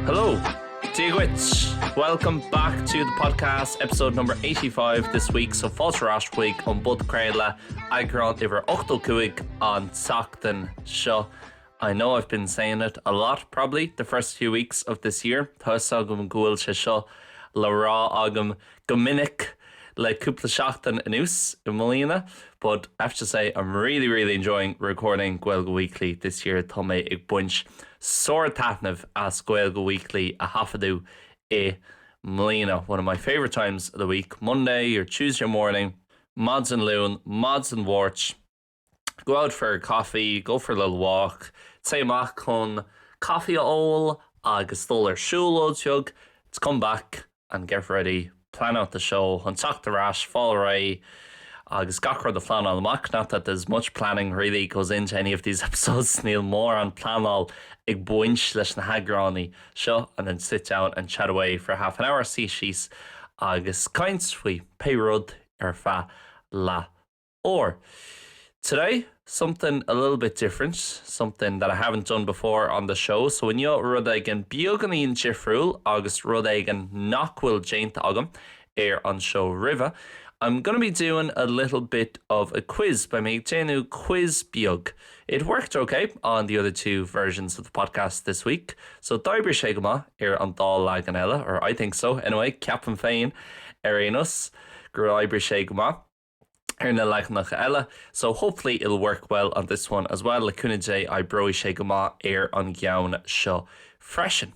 Hello, Diagwitch. Welcome back to the podcast, episode number 85 this week. So, fáilte week on Bud Creala, Agrán iver 8 on Céadaoin seo. I know I've been saying it a lot, probably, the first few weeks of this year. Thosaitheoirí Gaeilge seo, le rá agam gomininic le cúpla seachtain anuas in moille. But I have to say, I'm really enjoying recording Gaeilge Weekly this year. Tá mé ag buint sór taitneamh as Gaeilge Weekly a hafadú I moille. One of my favourite times of the week, Monday or Tuesday morning, mods and loon, mods and warch. Go out for a coffee, go for a little walk, say amach chun coffee all, agus dul siúlóid jug, to come back and get ready, plan out the show, an teacht the rash, fall away, agus gach the plan all amach. Not that there's much planning really goes into any of these episodes, Neil more on plan all ag buint leis na hagránnaí seo, and then sit down and chat away for half an hour, see she's agus kaint fui peyrod fa la or. Today, something a little bit different, something that I haven't done before on the show. So when you rud again beagán íon difriúil agus rud again nachhfuil déint agam on show river, I'm going to be doing a little bit of a quiz by me déanú quiz beag. It worked okay on the other two versions of the podcast this week. So d'oibre sé go maith an Gnáthleagan eile, or I think so. Anyway, ceapan féin aréanus gur d'oibre sé go maith. So hopefully it'll work well on this one as well. Le cúnaide I broi sé go maith an gceann seo freisin.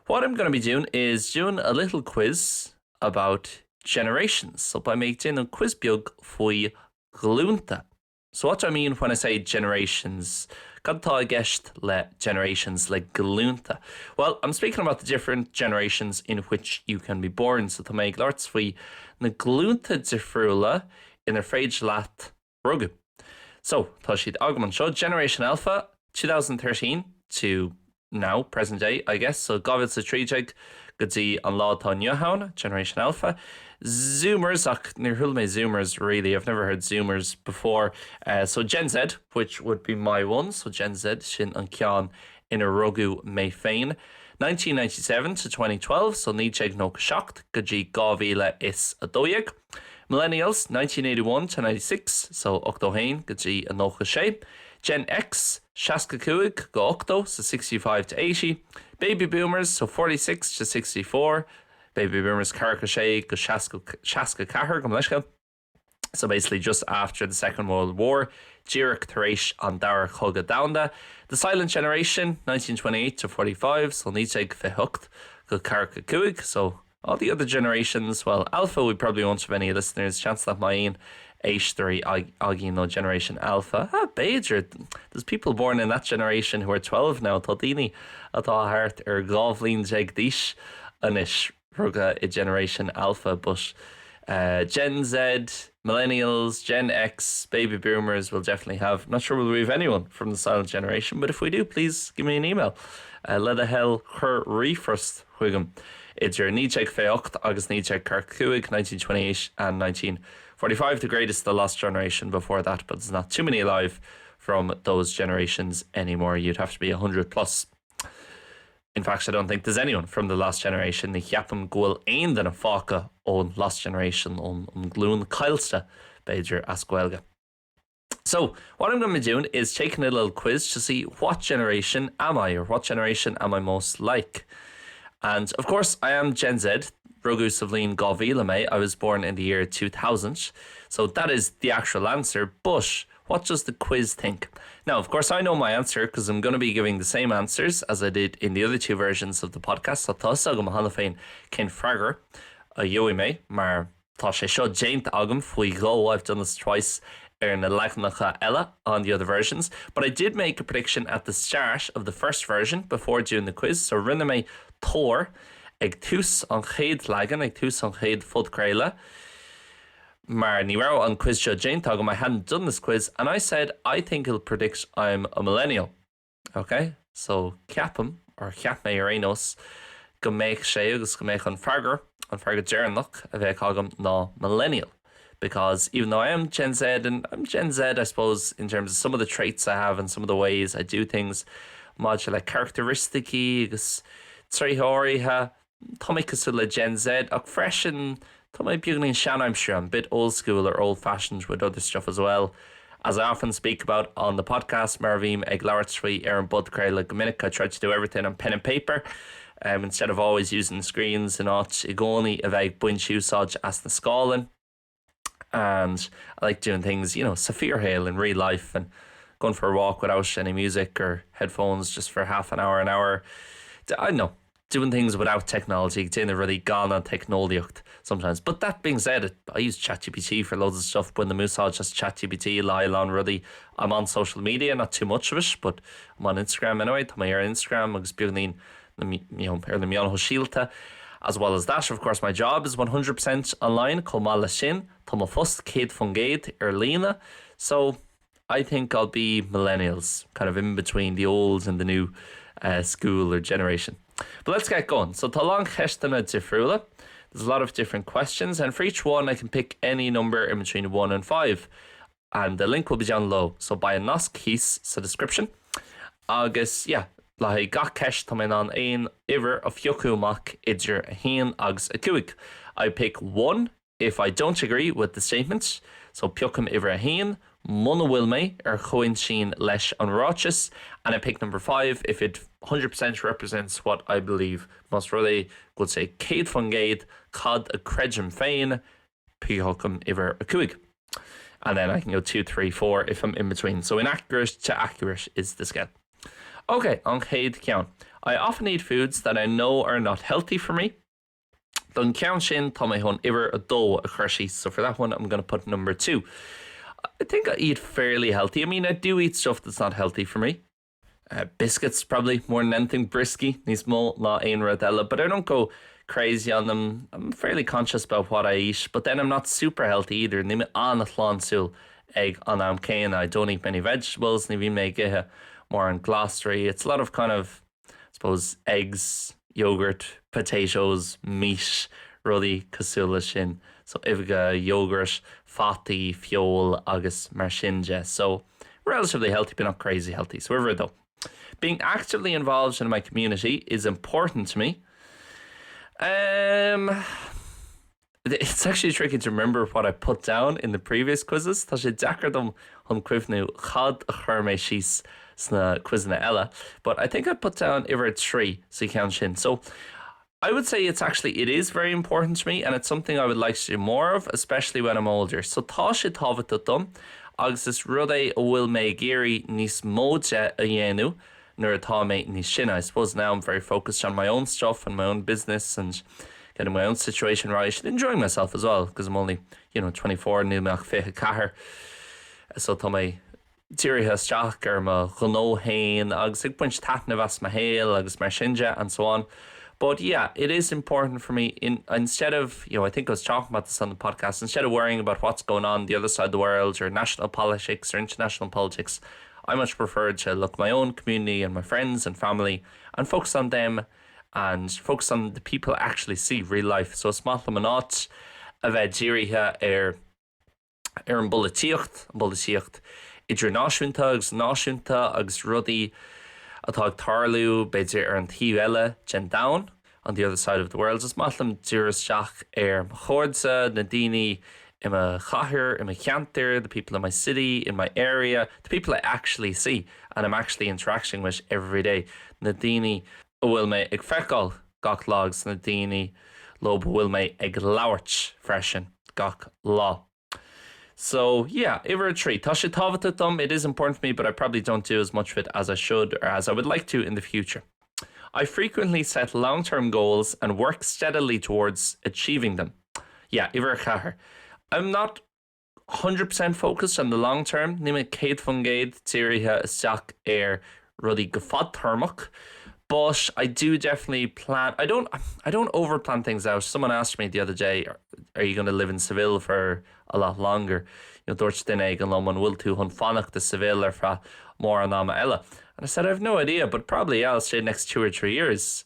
What I'm going to be doing is doing a little quiz about generations. So by making a quiz beag faoi Glúnta. So what do I mean when I say generations? Cadtá I gceist le generations like Glúnta. Well, I'm speaking about the different generations in which you can be born. So to make lots faoi na Glúnta difriúla in their fréid leat rugu. So, tá siad agam an seo, Generation Alpha, 2013 to now, present day, I guess. So, Gavid sa trídeag, go dtí an lá tá nniuthán, Generation Alpha. Zoomers, ach, níor thuil mé Zoomers, really. I've never heard Zoomers before. So, Gen Z, which would be my one. So, Gen Z, sin an ceann in a rugu mé féin. 1997 to 2012, so níteag nó seacht, go dtí 2012. Millennials, 1981 to 96, so 8 go dtí an 9. Gen X, 65 go 8, so 65 to 80. Baby Boomers, so 46 to 64. Baby Boomers, Carcha sé go 64 go leisce. So basically just after the Second World War, Díreach tar éis an dara chugad damhanda. The Silent Generation, 1928 to 45, so níteag feabhas go Carcha cuaig, so all the other generations, well, Alpha, we probably won't have any listeners. Chance that my éisteacht agin no Generation Alpha. Beidir, there's people born in that generation who are 12 now. Tá daoine atá hart gábhlín déag díos anis ruga I Generation Alpha, but Gen Z, Millennials, Gen X, Baby Boomers will definitely have. Not sure we'll have anyone from the Silent Generation, but if we do, please give me an email. Let a hell chur ríomhphost chuigam. It's your níteag feabhas agus níteag cuaig, 1928 and 1945, the greatest, the lost generation before that, but there's not too many alive from those generations anymore. You'd have to be 100 plus. In fact, I don't think there's anyone from the last generation. Ní cheapam goil aon den a fáca ón last generation on glún cailsta beidir as Gaeilge. So, what I'm going to be doing is taking a little quiz to see what generation am I, or what generation am I most like. And of course, I am Gen Z, rugu sa bhliain 2000. I was born in the year 2000. So that is the actual answer. But what does the quiz think? Now, of course, I know my answer because I'm going to be giving the same answers as I did in the other two versions of the podcast. So thosaitheoirí go féin cén freagar a dheoigh mé, mar tá sé seo déint agam faoi go. I've done this twice na leanúcha eile on the other versions. But I did make a prediction at the start of the first version before doing the quiz. So rinne mé tóir ag tús an Chéadleagan, ag tús an chéad fud Creala. Mar ní raibh an quiz seo déint agam, I hadn't done this quiz, and I said I think it'll predict I'm a millennial. Okay, so ceapam, or ceap mé ar éanos, go méich sé agus go méich an freagar dearnach a bheith agam ná millennial. Because even though I am Gen Z, and I'm Gen Z, I suppose, in terms of some of the traits I have and some of the ways I do things, modular characteristici agus trítheoirithe, tá mé cosú le Gen Z, ach freisin, tá mé beagnín sean, I'm sure, I'm a bit old school or old fashioned with other stuff as well. As I often speak about on the podcast, mar bhím ag leabhart trí ar an bud craile go minic, I try to do everything on pen and paper instead of always using screens and áit I gcónaí a bheith buint úsáid as na scálan. And I like doing things, sa fearhail in real life and going for a walk without any music or headphones just for half an hour. I don't know, doing things without technology, doing a really gone on technoliacht sometimes. But that being said, I use ChatGPT for loads of stuff. When the moosáid just ChatGPT, Lyle on really, I'm on social media, not too much of it, but I'm on Instagram anyway. Tá mé ar Instagram agus beagnaín ar na meán síalta. As well as that, of course, my job is 100% online. Comala sin, tá mo fust céad fan gcéad ar lína. So I think I'll be millennials, kind of in between the old and the new school or generation. But let's get going. So tá long Ceisteanna difriúla. There's a lot of different questions, and for each one I can pick any number in between 1 and 5. And the link will be down low. So by a nasc hís sa description. Agus, like gach tá mé an aon iver a fiocú amach idir a haon agus a cuaig. I pick 1 if I don't agree with the statement. So piocum iver a haon, muna bhfuil mé ar chuin sin leis an ráiteas, and I pick number 5 if it 100% represents what I believe. Most really would say céad fan gcéad cad a creidem féin, piocum iver a cuaig. And then I can go 2, 3, 4 if I'm in between. So inaccurate to accurate is the scale. Okay, on chéad ceann. I often eat foods that I know are not healthy for me. Don ceann sin tá mé chun iver a dó a chuirsí. So for that one, I'm going to put number 2. I think I eat fairly healthy. I mean, I do eat stuff that's not healthy for me. Biscuits, probably, more than anything. Brisky, níos mó ná aon rud eile, but I don't go crazy on them. I'm fairly conscious about what I eat, but then I'm not super healthy either. Ní mé an a slán egg on am céin. I don't eat many vegetables. Ní bhí mé githe more on glossary. It's a lot of kind of, I suppose, eggs, yogurt, potatoes, meat, ruddy, cosúla sin. So ifga, yogurt, fatty, fiol, agus mar sin de. So relatively healthy, but not crazy healthy. So wherever though. Being actively involved in my community is important to me. It's actually tricky to remember what I put down in the previous quizzes. Tá sé deacair dom chun cuimhnú chad a chur mé síos sna quizna eile. But I think I put down iver 3 so you count sin. So I would say it is very important to me, and it's something I would like to do more of, especially when I'm older. So tá sé tábhata dom, agus is rud é a bhfuil mé géirí níos móide a dhéanú nuair atá mé níos sin. I suppose now I'm very focused on my own stuff and my own business and getting my own situation right and enjoying myself as well, because I'm only, 24 níl meach féiche cathair. So tá mé tíorithe isteach ar ma gnó hain agus ag buint taithne bheas ma héal agus mar singe and so on. But yeah, it is important for me instead of, I think I was talking about this on the podcast, instead of worrying about what's going on the other side of the world or national politics or international politics, I much prefer to look at my own community and my friends and family and focus on them and focus on the people I actually see real life. So it's maith am not a bheith dírithe ar an bolaíocht idir náisiúnta agus rudaí atá ag tarlú beidir ar an tíú eile gen down on the other side of the world. Is maith am díristeach ar chóirde na daoine in my chathair, in my cheantar, the people in my city, in my area, the people I actually see and I'm actually interacting with every day. Na daoine bhfuil mé ag feiceáil gach lágs, na daoine lob bhfuil mé ag labhairt freisin gach lá. So yeah, iver 3. Tá sé tábhata dom, it is important to me, but I probably don't do as much of it as I should or as I would like to in the future. I frequently set long-term goals and work steadily towards achieving them. Yeah, iver chathair. I'm not 100% focused on the long term. Ní mé céad fan gcéad tíorithe isteach ar rudaí go fad tarmach. But I do definitely plan. I don't overplan things out. Someone asked me the other day, are you going to live in Seville for a lot longer? Dúirt duine ag an lomhan bhfuil tú chun fanacht de Seville ar fra mór an ama eile. And I said, I have no idea, but probably I'll stay next 2 or 3 years.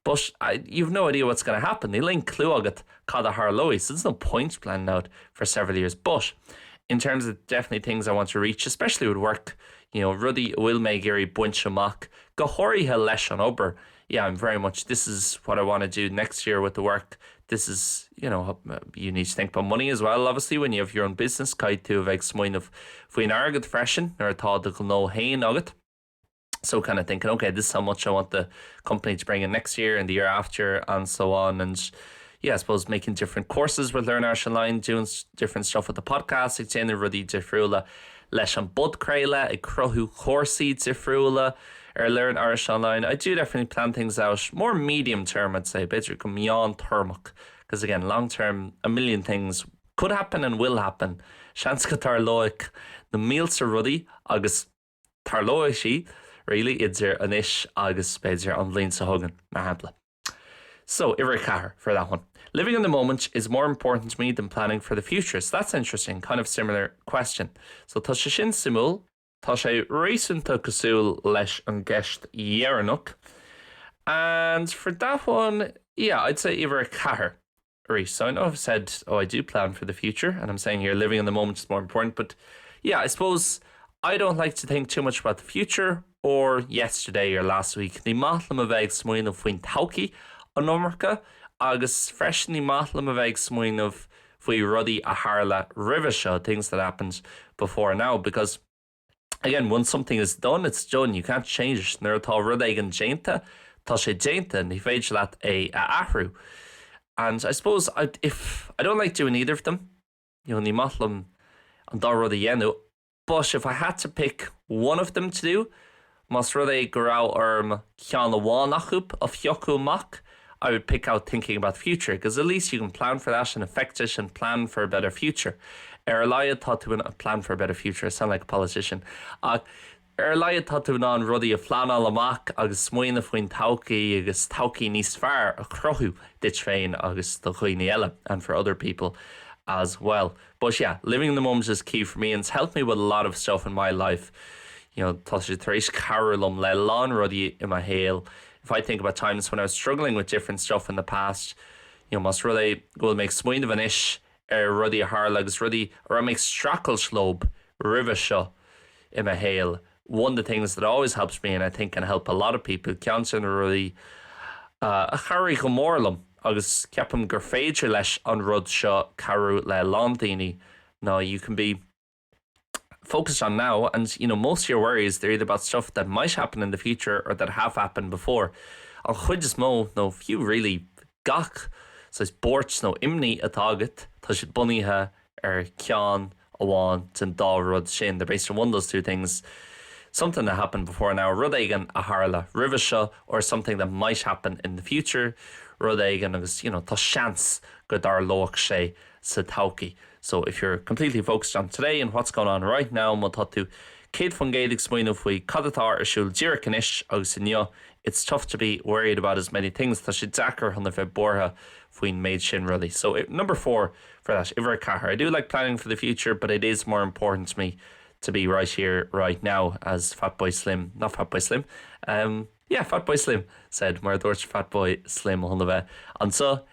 But you've no idea what's going to happen. Ní linn clú agat cad a thar loí, so there's no point planning out for several years. But in terms of definitely things I want to reach, especially with work, rudí bhfuil mé géirí buinte amach go háirithe leis an obair. Yeah, I'm very much, this is what I want to do next year with the work. This is, you need to think about money as well, obviously, when you have your own business. Caiid tú a bheith smaoin of faoin agad freisin, ar atá do go nó hain agat. So kind of thinking, okay, this is how much I want the company to bring in next year and the year after and so on. And yeah, I suppose making different courses with learnirishonline Online, doing different stuff with the podcast, ag déanamh rudí difriúla leis an bud creile, ag crothú chósaí difriúla learnirishonline Online. I do definitely plan things out more medium term, I'd say, better go beyond termach. Because again, long term, a million things could happen and will happen. Seans go tar loic na mílsa rudí agus tar loic sí, really, idir an ish agus beidir an bhliain sa thugan, mBéarla. So, iver cahar for that one. Living in the moment is more important to me than planning for the future. So that's interesting, kind of similar question. So tá sé sin simúl, tá sé réasúnta cosúil leis an gceist dhearnach. And for that one, yeah, I'd say iver cahar. So I know I've said, I do plan for the future, and I'm saying here living in the moment is more important, but yeah, I suppose I don't like to think too much about the future or yesterday or last week. Ní maithlim a bheith smaoin of faoin todhchaí an nómarcha, agus freisin ní maithlim a bheith smaoin of faoi rudí a tharla roimhe seo, things that happened before now, because again, once something is done, it's done. You can't change it. Nuair atá rud ag an déanta, tá sé déanta, ní féidir leat a athrú. And I suppose if I don't like doing either of them, ní maithlim an dá rud a dhéanamh, but if I had to pick one of them to do, mas rud é go raibh orm ceann amháin acup a fiochú amach, I would pick out thinking about the future, because at least you can plan for that and affect it and plan for a better future. Liad tá tú a plan for a better future. I sound like a politician. Liad tá tú ná an rudí a phleanáil amach agus smaoine faoin todhchaí agus todhchaí níos fearr a crothú dit féin agus do dhaoine eile, and for other people as well. But yeah, living in the moment is key for me, and it's helped me with a lot of stuff in my life. Tá sé tar éis carúlam le lán rudí in my héal. If I think about times when I was struggling with different stuff in the past, mas rud é go make smaoin of an ish rudí a tharla agus rudí or I make strackle slob roimhe seo in my héal. One of the things that always helps me, and I think can help a lot of people, ceann sin rudí a charraí go mórlam agus ceapam gur féidir leis an rud seo cabhrú le lán daoine. Now you can be focused on now, and most of your worries, they're either about stuff that might happen in the future or that have happened before. An chuid is mó, no few really gach, so it's bort no imni atá agat, tá siad bunaithe ceann amháin den dá rud sin. They're based on one of those two things. Something that happened before now, rud éigean a tharla roimhe seo, or something that might happen in the future, rud éigean agus, tá seans go dar loach sé sa todhchaí. So if you're completely focused on today and what's going on right now, má tá tú céad fan géad smaoin of faoi cad atá ar siúil díreach inis agus inniu, it's tough to be worried about as many things. Tá sé dachar chun a bheith bortha faoin méid sin rudí. So number 4 for that, iver cahar. I do like planning for the future, but it is more important to me to be right here, right now, as Fatboy Slim, not Fatboy Slim, Fatboy Slim said, mar dúirt Fatboy Slim chun a bheith. And so,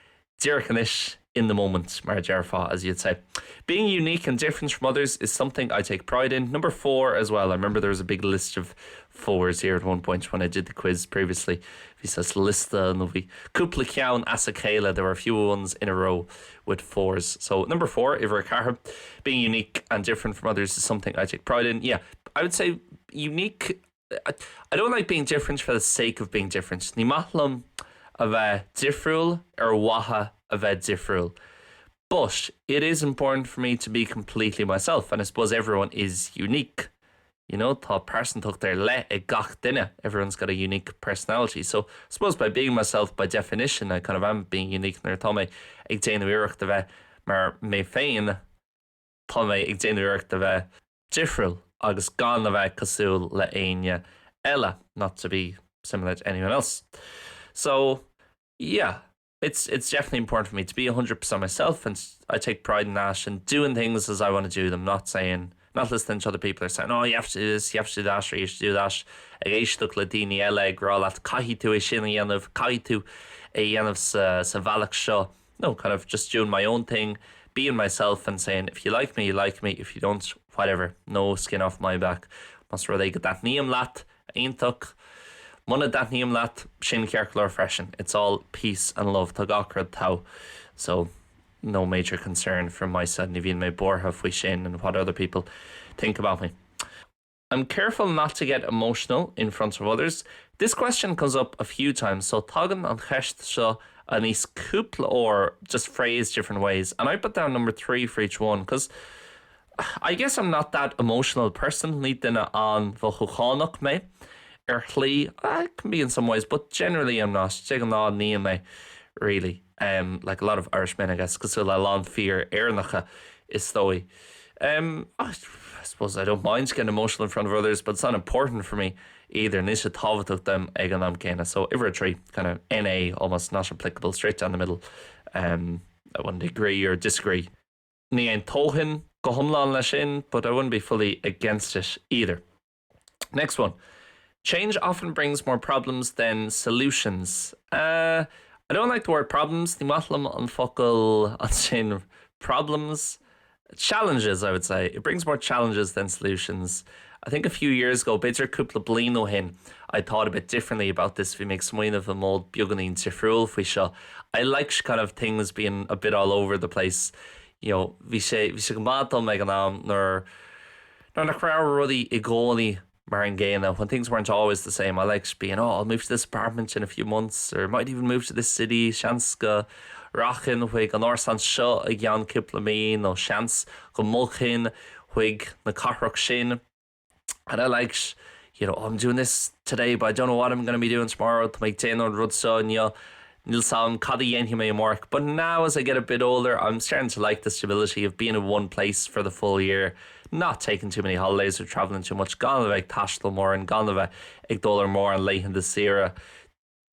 díreach inis in the moment, mar dearfa, as you'd say. Being unique and different from others is something I take pride in. Number 4 as well. I remember there was a big list of 4s here at one point when I did the quiz previously. He says lista and we cúpla ceann as a céile. There were a few ones in a row with 4s. So number 4, iver cahar. Being unique and different from others is something I take pride in. Yeah, I would say unique. I don't like being different for the sake of being different. Ní maithlim a bheith difriúil ar watha a bheith difriúil. But it is important for me to be completely myself, and I suppose everyone is unique. Tá person tucht ar le a gach duine. Everyone's got a unique personality. So I suppose by being myself, by definition, I kind of am being unique. Nuair tá mé ag déanamh iireachta bheith mar mé féin, tá mé ag déanamh iireachta bheith difriúil agus gan a bheith cosúil le aine eile, not to be similar to anyone else. So yeah, it's definitely important for me to be 100% myself, and I take pride in that and doing things as I want to do them, not listening to other people are saying, oh, you have to do this, you have to do that, or you should do that. Ag éisteacht le daoine eile ag rá leat caithfí tú é sin a dhéanamh, caithfí tú é dhéanamh sa bhealach seo. No, kind of just doing my own thing, being myself and saying, if you like me, you like me. If you don't, whatever, no skin off my back. mas rud é go dat níam leat, aontoch, muna dat níam leat, sin cearclór freisin. It's all peace and love, tá gacrad tau. So, no major concern from my side, ní bhíonn mé bortha faoi sin and what other people think about me. I'm careful not to get emotional in front of others. This question comes up a few times, so tagan an cheist seo a níos cúpla or just phrased different ways. And I put down number 3 for each one, because I guess I'm not that emotional person. Ní duine an bhchucháineach mé. Chlí, I can be in some ways, but generally I'm not. Dig an ná ní me, really. Like a lot of Irish men, I guess, because they'll allow fear airnacha is stoy. I suppose I don't mind getting emotional in front of others, but it's not important for me either. Nisha tábhachtach them ag an am céine. So over a 3, kind of NA, almost not applicable, straight down the middle. I wouldn't agree or disagree. Ní ein tóhin go humláin leis sin, but I wouldn't be fully against it either. Next one. Change often brings more problems than solutions. I don't like the word problems. Ní maithlim an focail an sin problems. Challenges, I would say. It brings more challenges than solutions. I think a few years ago, beidir cúpla bliain ó hin, I thought a bit differently about this. We make smoin of a mold beaganín tifriúil faoi seo. I like kind of things being a bit all over the place. You know, vi sé go mádal me an am nor na crowd ruddy i gcónaí mar an ggéine when things weren't always the same. I liked being, I'll move to this apartment in a few months, or might even move to this city, seansca rachin chuig an orsan seo ag gan cúpla mín ó seans go mulchin chuig na carrach sin. And I liked, I'm doing this today, but I don't know what I'm going to be doing tomorrow to make 10 on rud so Nil sound caddy in him work. But now as I get a bit older, I'm starting to like the stability of being in one place for the full year, not taking too many holidays or travelling too much. Gan of tashtal more and gan of ag dollar more and late in the sira.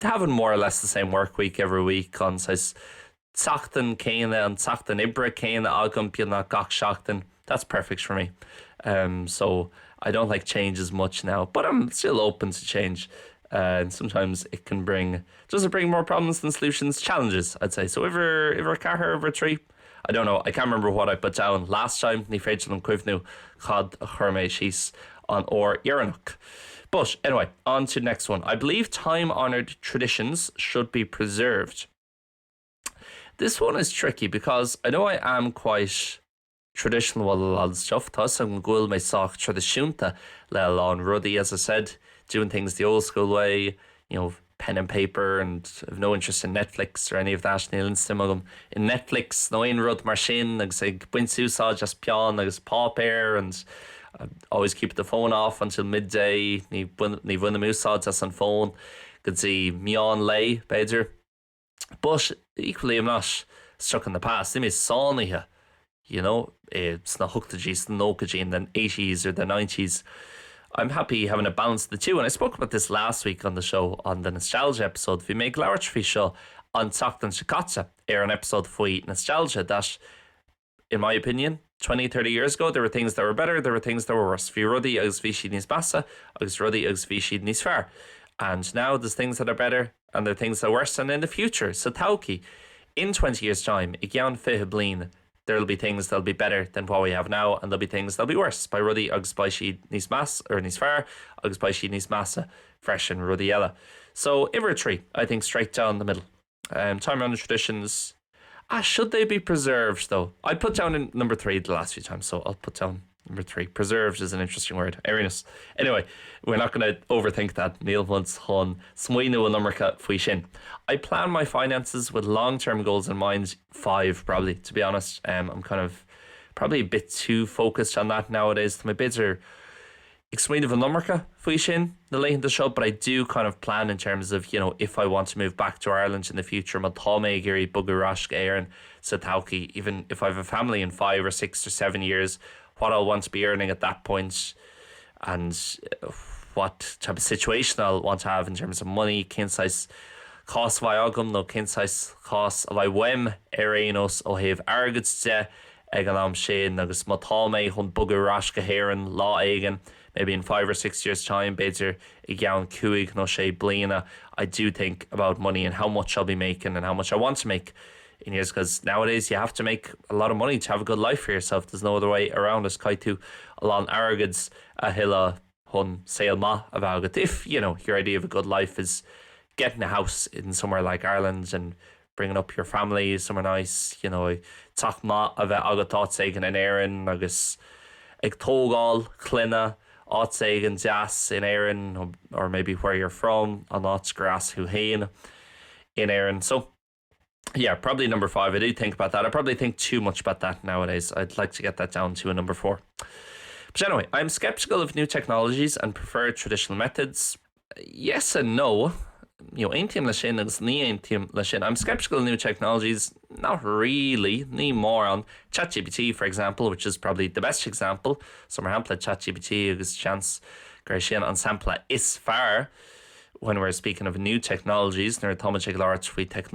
Having more or less the same work week every week on says Sachtan Céine and Sachtan Ibra Céine agam pianna gach seachtain. That's perfect for me. So I don't like change as much now, but I'm still open to change. And sometimes it can bring, does it bring more problems than solutions? Challenges, I'd say. So over car over 3, I don't know. I can't remember what I put down last time. Ní féidir an cuimhnú chad a churméid síos on or Iranach. But anyway, on to the next one. I believe time-honoured traditions should be preserved. This one is tricky because I know I am quite traditional with a lot of stuff. Thus, I'm going to soch tradiisiúnta le lán ruddy, as I said, doing things the old school way, pen and paper, and I've no interest in Netflix or any of that. In Netflix, no ein rud mar sin, agus ag buint úsáid just pean, agus pop air, and I always keep the phone off until midday. Ní buna úsáid as an phone, could see meán lei, beidir. But equally, I'm not stuck in the past. I'm sawnithe, it's not hooked to G's, no in the 80s or the 90s. I'm happy having a balance of the two. And I spoke about this last week on the show, on the nostalgia episode. If you make Lauert fi show on Tachtan Shikatsa, an episode for nostalgia, that, in my opinion, 20, 30 years ago, there were things that were better, there were things that were worse. Fi ruddy agus fi siad níos basa, agus ruddy agus fi siad níos fearr. And now there's things that are better and there are things that are worse. And in the future, so tauki, in 20 years' time, I gian fihe blin, there'll be things that'll be better than what we have now, and there'll be things that'll be worse. By ruddy agus by siad níos mas or níos fearr, agus by siad níos masa, fresh and ruddy ella. So iver 3, I think straight down the middle. Time-honored traditions. Should they be preserved though? I put down in number 3 the last few times, so I'll put down number 3. Preserved is an interesting word. Airiness. Anyway, we're not going to overthink that. Neil wants hon smuoinú an nummercha faoi sin. I plan my finances with long-term goals in mind. 5 probably, to be honest. I'm kind of probably a bit too focused on that nowadays. My bids are smuoinú an nummercha faoi sin the late in the show, but I do kind of plan in terms of, if I want to move back to Ireland in the future, ma táime géirí bugarashk éireann sa tauki, even if I have a family in 5 or 6 or 7 years, what I'll want to be earning at that point, and what type of situation I'll want to have in terms of money, cinnsize cost of agam, no cinnsize cost of wem arénos ó heh argad ag an am sin, agus ma táime chun bugarashk éireann lá aigen. Maybe in 5 or 6 years' time, beidir I gaan cuaig no sé bliana. I do think about money and how much I'll be making and how much I want to make in years, because nowadays you have to make a lot of money to have a good life for yourself. There's no other way around us. Kaitu along arrogance a hilla hun Seol ma a bhagat. If, you know, your idea of a good life is getting a house in somewhere like Ireland and bringing up your family somewhere nice, you know, tach ma a bheith agat áitséigean in éireann agus ag tógáil cluine áitséigean deas in éireann, or maybe where you're from, an áitgras hu hain in éireann. So yeah, probably number 5. I do think about that. I probably think too much about that nowadays. I'd like to get that down to a number 4. But anyway, I'm skeptical of new technologies and prefer traditional methods. Yes and no. You know, eintim lashin agus ní eintim lashin. I'm skeptical of new technologies. Not really. Ní more on ChatGPT, for example, which is probably the best example. So mar hampla ChatGPT agus chance Gaeilge an sampla is far. When we're speaking of new technologies, I use ChatGPT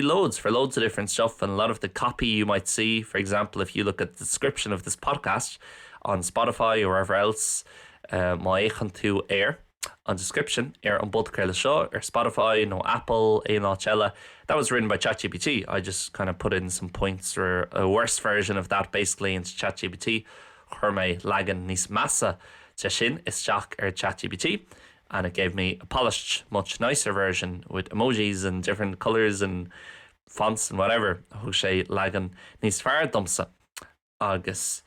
loads for loads of different stuff, and a lot of the copy you might see, for example, if you look at the description of this podcast on Spotify or wherever else, my to air on description, air on both show or Spotify, no Apple, that was written by ChatGPT. I just kind of put in some points or a worse version of that basically into ChatGPT. Lagan nís massa. Sin éisteacht ChatGPT, and it gave me a polished, much nicer version with emojis and different colours and fonts and whatever. Who sé lagan níos fearr domsa. Agus.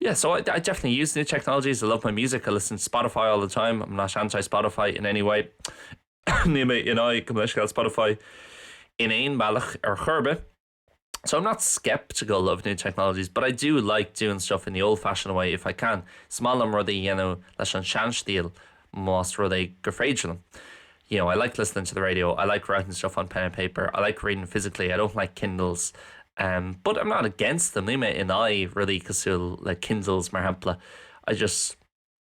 Yeah, so I definitely use new technologies. I love my music. I listen to Spotify all the time. I'm not anti-Spotify in any way. Níime in I commercial Spotify in ein bailach or churbe. So I'm not skeptical of new technologies, but I do like doing stuff in the old-fashioned way if I can. Smálam rudí, you know, leis an seanstíl, most rudí go fréidirlam. You know, I like listening to the radio. I like writing stuff on pen and paper. I like reading physically. I don't like Kindles. But I'm not against them. Níime in I rudí cosúil like Kindles mar hampla. I just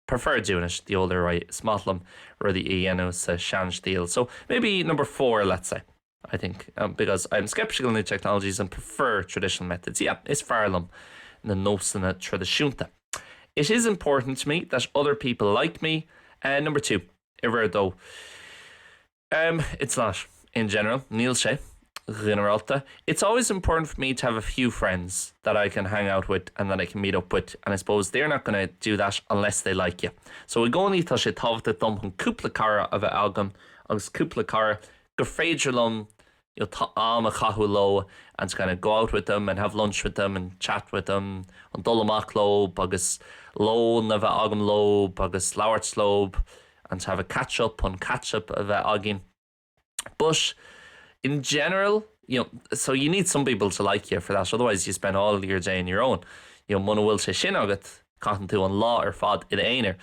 prefer doing it the older way. Smálam rudí, you know, sa seanstíl. So maybe number 4, let's say. I think, because I'm skeptical of new technologies and prefer traditional methods. Yeah, it's fearlam na nósanna tradiisiúnta. It is important to me that other people like me. Number 2, iver though. It's not, in general, níl sé, generalta. It's always important for me to have a few friends that I can hang out with and that I can meet up with. And I suppose they're not going to do that unless they like you. So we go ní tá sé tábhachta dom chun cúpla cara a bheith agam, agus cúpla cara go fréidirlam, you know, am a chahu lo, and to kind of go out with them and have lunch with them and chat with them on Dulamach lob, agus lo na bheith agam lob, agus lauert lob, and to have a catch up of bheith agin. But in general, you know, so you need some people to like you for that, otherwise you spend all your day on your own. You know, muna bhfuil sé sin agat cotton to an law or fad in éinear.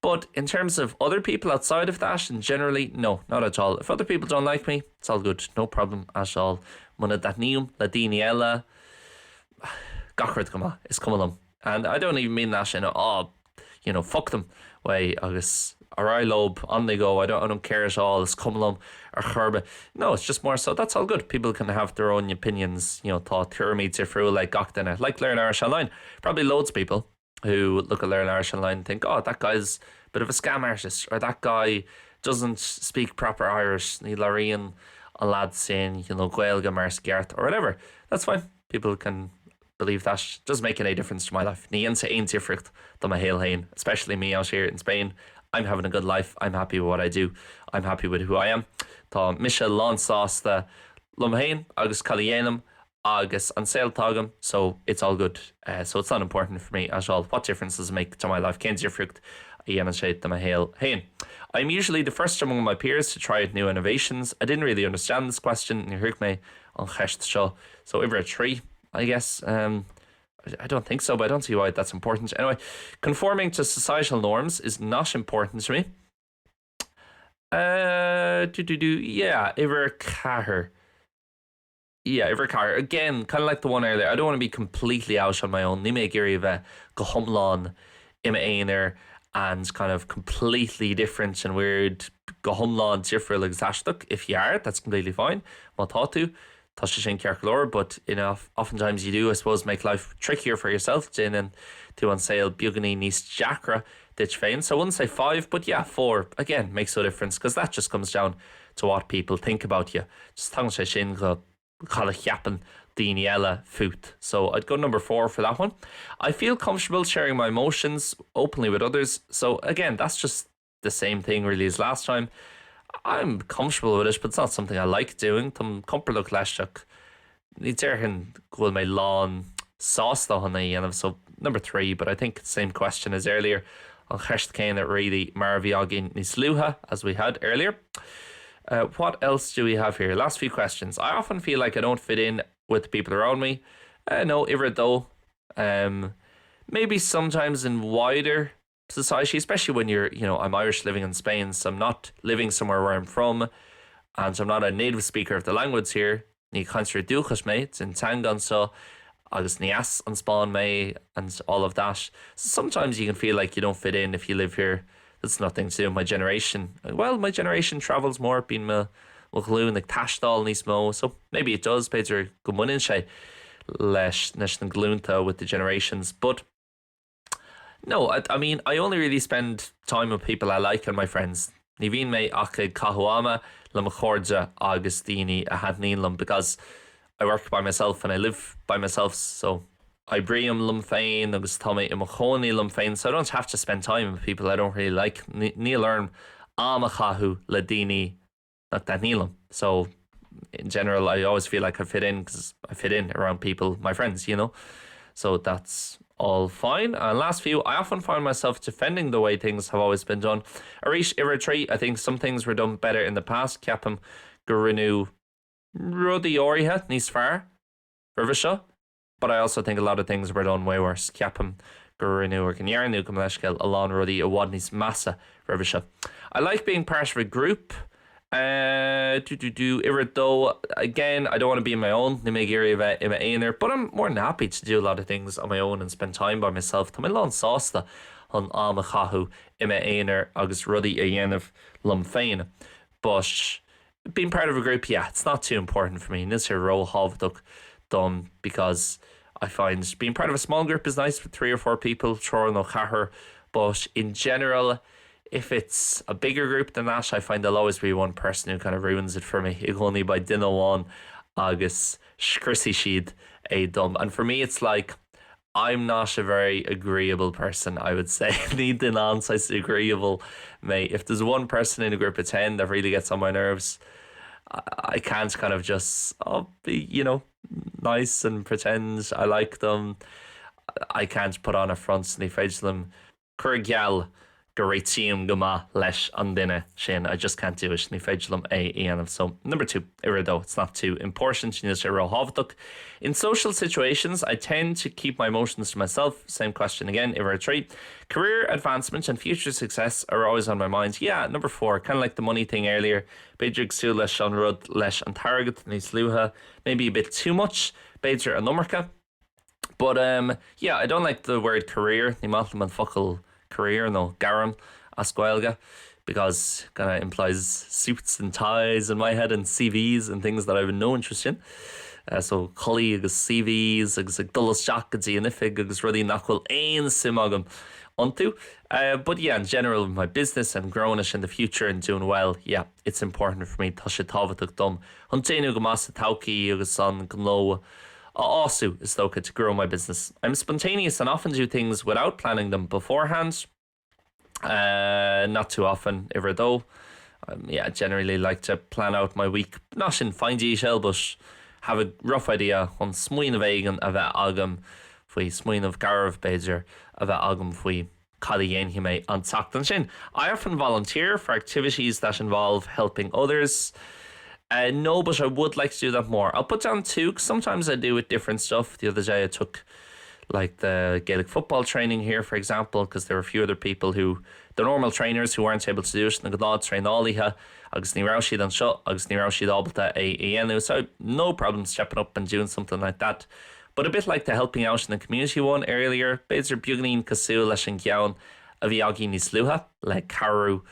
But in terms of other people outside of that, and generally, no, not at all. If other people don't like me, it's all good. No problem at all. Muna dhaoine gach gama is cumulum. And I don't even mean that in a, you know, fuck them way, agus arai lob, on they go, I don't care at all, it's cumulum or churbe. No, it's just more so, that's all good. People can have their own opinions, you know, thought tyramid tifru like gach like Learn Irish Online. Probably loads of people who look at Learn Irish Online and think, oh, that guy's a bit of a scam artist, or that guy doesn't speak proper Irish, ní laríonn a lad saying, you know, Gaeilge Mars Geart or whatever. That's fine. People can believe that. It doesn't make any difference to my life. Ní insa ein tifricht do ma héal hain, especially me out here in Spain. I'm having a good life. I'm happy with what I do. I'm happy with who I am. Tá Michelle Lonsás the lum hain agus calianum agus an Seol tagam, so it's all good. So it's not important for me at all. What difference does it make to my life? Ken's your fruit. I'm usually the first among my peers to try out new innovations. I didn't really understand this question. You heard me on Cheist Seol. So over a 3, I guess. I don't think so, but I don't see why that's important. Anyway, conforming to societal norms is not important to me. Yeah, Iver Caher. Yeah, Iver Caher. Again, kind of like the one earlier. I don't want to be completely out on my own. Ní mé géirí bheith go humlán im éonar and kind of completely different and weird go humlán different exaistach. If you are, that's completely fine. Má tá tú. Tá sé sin ceart glór, but you know, oftentimes you do, I suppose, make life trickier for yourself. Jin and to on sale buganí níos jacra ditch féin. So I wouldn't say 5, but yeah, 4 again makes no difference because that just comes down to what people think about you. Just tang sé sin go chala chiapan daoine eile fút. So I'd go number 4 for that one. I feel comfortable sharing my emotions openly with others. So again, that's just the same thing really as last time. I'm comfortable with it, but it's not something I like doing. Tá comportach leisteach. Ní dearchan gofuil mé lán sásta honna dhéanamh. So number 3, but I think same question as earlier. An cheist céine really mar bhí agin níos luatha, as we had earlier. What else do we have here? Last few questions. I often feel like I don't fit in with the people around me. No, ever though. Maybe sometimes in wider society, especially when you're, I'm Irish living in Spain, so I'm not living somewhere where I'm from, and so I'm not a native speaker of the language here. Ní caintear dúchas mé, it's in Tangan, so agus nías an Spáin mé, and all of that. So sometimes you can feel like you don't fit in if you live here. That's nothing to do with my generation. Well, my generation travels more, being my glún like tashdal níos mó, so maybe it does. Beidir go muinneann sé leis na glúnta with the generations, but no, I mean, I only really spend time with people I like and my friends. Ní bhíonn mé ach cahuama le mo chóide agus daoine a hadníonlam, because I work by myself and I live by myself, so I bríam lum féin agus tá mé I mo chónaí lum féin, so I don't have to spend time with people I don't really like. Ní learn am a chahu le daoine nach that nílam. So in general, I always feel like I fit in because I fit in around people, my friends, So that's all fine. And last few, I often find myself defending the way things have always been done. Arish Iritri, I think some things were done better in the past. Ceapam go rinú rudí áirithe níos fearr roimhe seo. But I also think a lot of things were done way worse. Ceapam go rinú or gnearnú go leisceil a lán rudí a bhfad níos massa roimhe seo. I like being part of a group. Though again, I don't want to be on my own, but I'm more than happy to do a lot of things on my own and spend time by myself. Tá mé lán sásta an am a chahu ime éonar agus rudí a dhéanamh lum féin. But being part of a group, yeah, it's not too important for me. Níos here ró hábhaach dom, because I find being part of a small group is nice with 3 or 4 people, chur no chathair, but in general, if it's a bigger group than that, I find there'll always be one person who kind of ruins it for me. Ig only by dinner agus scrissy sheed a dum. And for me, it's like, I'm not a very agreeable person, I would say. Need the nonsense agreeable, mate. If there's one person in a group of 10 that really gets on my nerves, I can't kind of just be, nice and pretend I like them. I can't put on a front ní féidir them. Cur geall go réitiam go maith leis an duine sin. I just can't do it. Ní féidir lum éanamh. So number 2, though, it's not too important. Níos ró hábhaach. In social situations, I tend to keep my emotions to myself. Same question again, 3. Career advancement and future success are always on my mind. Yeah, number 4, kind of like the money thing earlier. Beidir sú leis an rud leis an target níos luatha. Maybe a bit too much. Beidir an numarcha. But yeah, I don't like the word career. Ní maithlam an focail career, no garam as Gaeilge, because kind of implies suits and ties in my head and CVs and things that I have no interest in. So collie agus CVs agus dullas jacketí and ifig agus rudí nachhfuil ein sim agam onto. But yeah, in general, my business and growing it in the future and doing well, yeah, it's important for me. Tá sé tábhaach dom. Huntéanú go massa tauci agus an gnó also is tócha to grow my business. I'm spontaneous and often do things without planning them beforehand. Not too often, ever though. I generally like to plan out my week, not in fine detail, but have a rough idea on smuoin of éigean a bheith agam faoi smuoin of garabh beidir a bheith agam faoi cad dhéanamh mé an teachtain sin. I often volunteer for activities that involve helping others. No, but I would like to do that more. I'll put down 2, because sometimes I do with different stuff. The other day I took like the Gaelic football training here, for example, because there were a few other people who, the normal trainers who weren't able to do it, na gnád trainálíthe, agus ní raibh siad an seo, agus ní raibh siad ábalta a dhéanamh. So no problem stepping up and doing something like that. But a bit like the helping out in the community one earlier, beidir beagnaíonn cosúil leis an gceann a bhí agé níos luatha, le cabhrú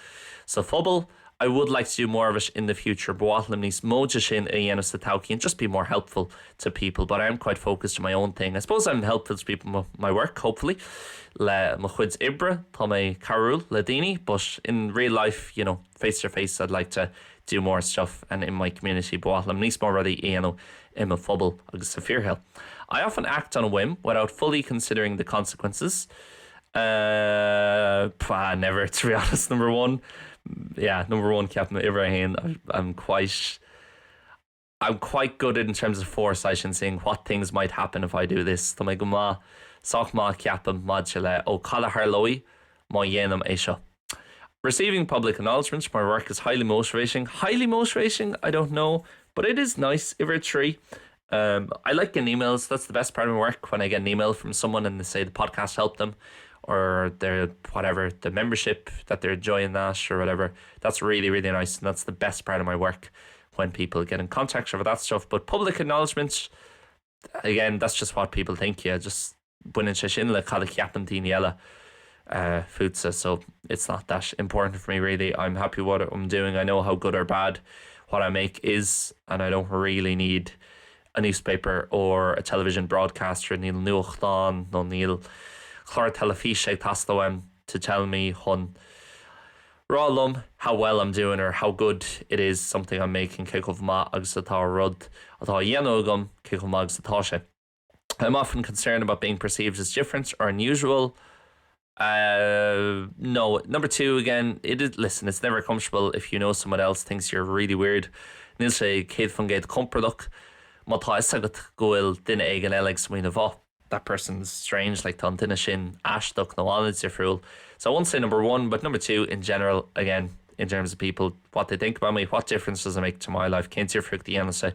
sa phobal, I would like to do more of it in the future, but what níos móide sin a dhéanamh sa todhchaí and just be more helpful to people. But I am quite focused on my own thing. I suppose I'm helpful to people with my work, hopefully. Le mo chuid ibre, tá mé cabhrú le daoine, but in real life, you know, face to face, I'd like to do more stuff and in my community. But I'm níos mór rudaí dhéanamh in my phobal agus sa fearhill. I often act on a whim without fully considering the consequences. Never, to be honest. Number one ceap Ibrahim. I'm quite good in terms of foresight and seeing what things might happen if I do this. Tá mé go má soch má ceapam maidse le ó chala harlói má dhéanam é seo. Receiving public acknowledgement for my work is highly motivating. Highly motivating, I don't know, but it is nice. Iver tree. I like getting emails. That's the best part of my work, when I get an email from someone and they say the podcast helped them, or their whatever, the membership that they're enjoying that or whatever. That's really, really nice, and that's the best part of my work, when people get in contact over that stuff. But public acknowledgement, again, that's just what people think. Yeah, just buineann sé sin le cad ceapan daoine eile futsa, so it's not that important for me really. I'm happy with what I'm doing. I know how good or bad what I make is, and I don't really need a newspaper or a television broadcaster níl nuachtán nó níl chlár telefíse Céadaoin to tell me chun rálum how well I'm doing or how good it is something I'm making céadh má agus atá rud atá dhéanamh céadh má agus atá sé. I'm often concerned about being perceived as different or unusual. No. Number two, again, listen, it's never comfortable if you know someone else thinks you're really weird. Níl sé céad fan géad compradach má tá agat gohfuil duine éigean eile smaoine bhá. That person's strange, like tá duine sin aisteacht nó anid difriúil. So I won't say number one, but number two, in general, again, in terms of people, what they think about me, what difference does it make to my life? Cén tíorfrach dhéana sé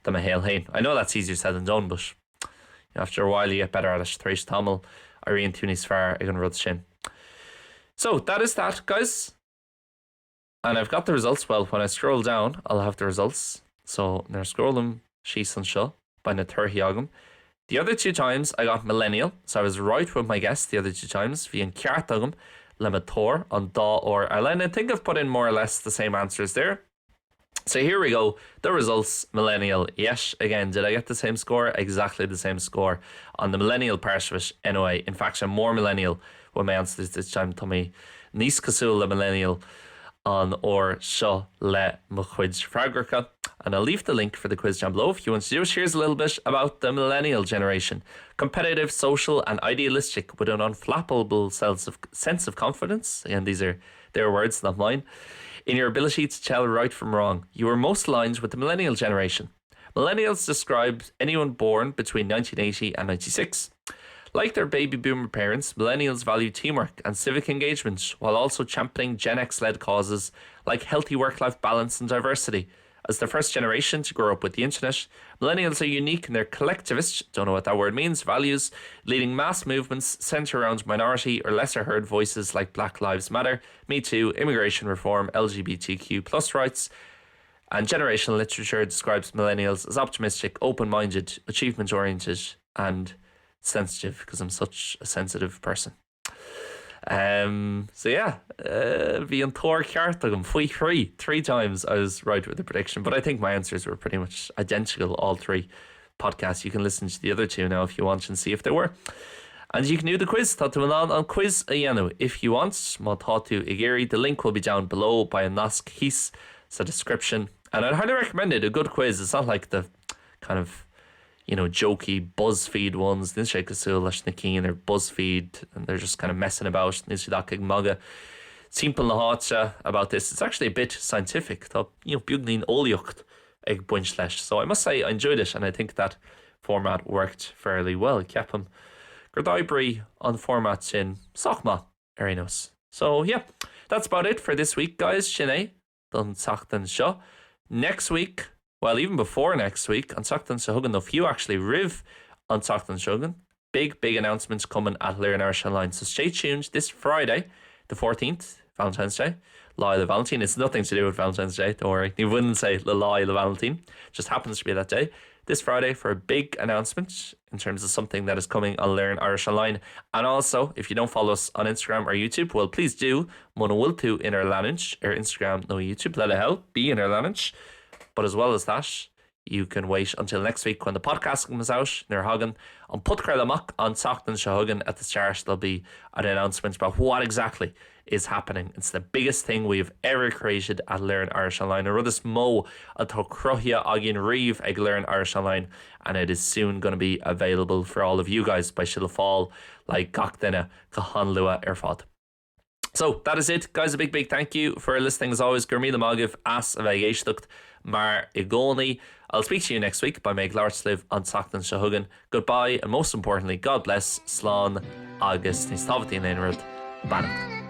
do my hail hain. I know that's easier said than done, but after a while you get better at it. Threis tamil, Irene Tunis far ag an rud sin. So that is that, guys. And I've got the results. Well, when I scroll down, I'll have the results. So now scroll them, she's an seo, by na turhi agam. The other two times I got millennial, so I was right with my guess the other two times. Bhí an ceart agam le matór on da or Ireland. I think I've put in more or less the same answers there. So here we go. The results, millennial. Yes, again, did I get the same score? Exactly the same score on the millennial part of it. Anyway, in fact, I'm more millennial with my answers this time. Tommy, níos cosúil le millennial on or seo le mo chuid freagracha. And I'll leave the link for the quiz down below if you want to do it. Here's a little bit about the millennial generation. Competitive, social and idealistic with an unflappable sense of confidence. And these are their words, not mine. In your ability to tell right from wrong. You are most aligned with the millennial generation. Millennials describe anyone born between 1980 and 96. Like their baby boomer parents, millennials value teamwork and civic engagement while also championing Gen X-led causes like healthy work-life balance and diversity. As the first generation to grow up with the internet, millennials are unique in their collectivist, don't know what that word means, values, leading mass movements centered around minority or lesser heard voices like Black Lives Matter, Me Too, immigration reform, LGBTQ plus rights, and generational literature describes millennials as optimistic, open-minded, achievement-oriented, and sensitive, because I'm such a sensitive person. So yeah, bhí an tóir ceart agam faoi three times I was right with the prediction, but I think my answers were pretty much identical, all three podcasts. You can listen to the other two now if you want and see if they were. And you can do the quiz. Tá tú on quiz a dhéanamh if you want. Má tá tú i géirí. The link will be down below by a nasc hís, so description. And I'd highly recommend it. A good quiz. It's not like the kind of, you know, jokey BuzzFeed ones. Níl sé cosúil leis na cín, they're BuzzFeed and they're just kind of messing about. Níl sé dac ag maga simple na háite about this. It's actually a bit scientific. Tá, you know, beagnaín óilíocht ag buint leis. So I must say I enjoyed it, and I think that format worked fairly well. Ceapam gur d'oibrigh on format sin sochma arinos. So yeah, that's about it for this week, guys. Sinné don Seachtain seo. Next week, well, even before next week, on Seachtain Sehugan, if you actually riv on Seachtain Sehugan, big announcements coming at leanúint. So stay tuned this Friday, the 14th, Valentine's Day. Lá le Valentine. It's nothing to do with Valentine's Day, don't worry. You wouldn't say le lá le Valentine. It just happens to be that day. this Friday for a big announcement in terms of something that is coming on Learn Irish Online. And also, if you don't follow us on Instagram or YouTube, well, please do. Muna will to in our leanúint, or Instagram, no YouTube, let it help, be in our leanúint. But as well as that, you can wait until next week when the podcast comes out near Hagan. On Putcar Amach on Sochtan Shahugan at the start, there'll be an announcement about what exactly is happening. It's the biggest thing we've ever created at Learn Irish Online. I rud mó atá crothia agin riomh ag Learn Irish Online, and it is soon going to be available for all of you guys by Seol fall, like gach duine go hanlua fad. So that is it, guys. A big thank you for listening as always. Gurmíle mágah as a bheith éisteacht mar I gcónaí. I'll speak to you next week by Meg Lartsliv on Sochtan Shahugan. Goodbye, and most importantly, God bless, slán agus níos tábhairtí in éonrad. Banach.